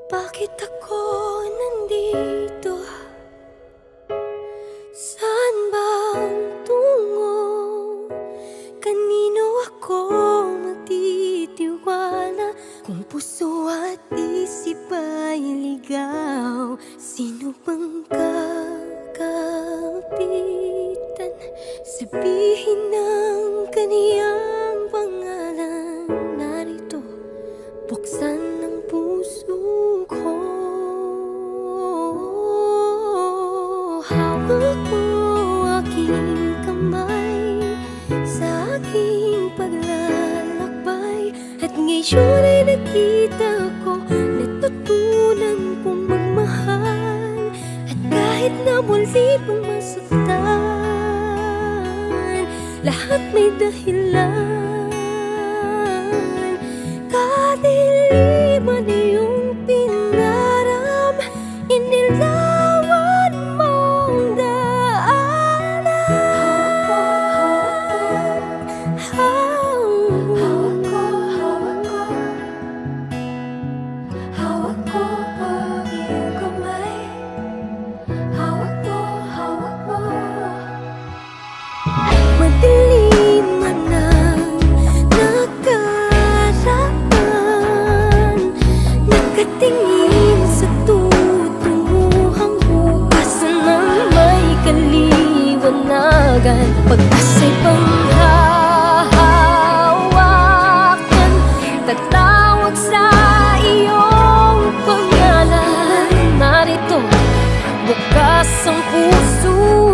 Bakit ako nandito? Saan bang tungo? Kanino ako magtitiwala? Kung puso at isip ay ligaw, sino bang kakapitan? Sabihin ng kaniyang pangalan. Narito, buksan ng puso ko. Hawak mo aking kamay sa aking paglalakbay, at ngayon ay nakita ko, natutunan kong magmahal. At kahit na muli pang masaktan, lahat may dahilan. Kadiliman iyong pinaram, inilawan mong daanan. Hawak ko, hawak ko ang iyong kamay. Hawak mo, hawak mo. Madilim man ang nakaraan, nakatingin sa tutunguhang bukasan ng may kaliwanagan. Pag-asa'y panghahawakan, tatawag sa iyong pangalan. Narito, bukas ang puso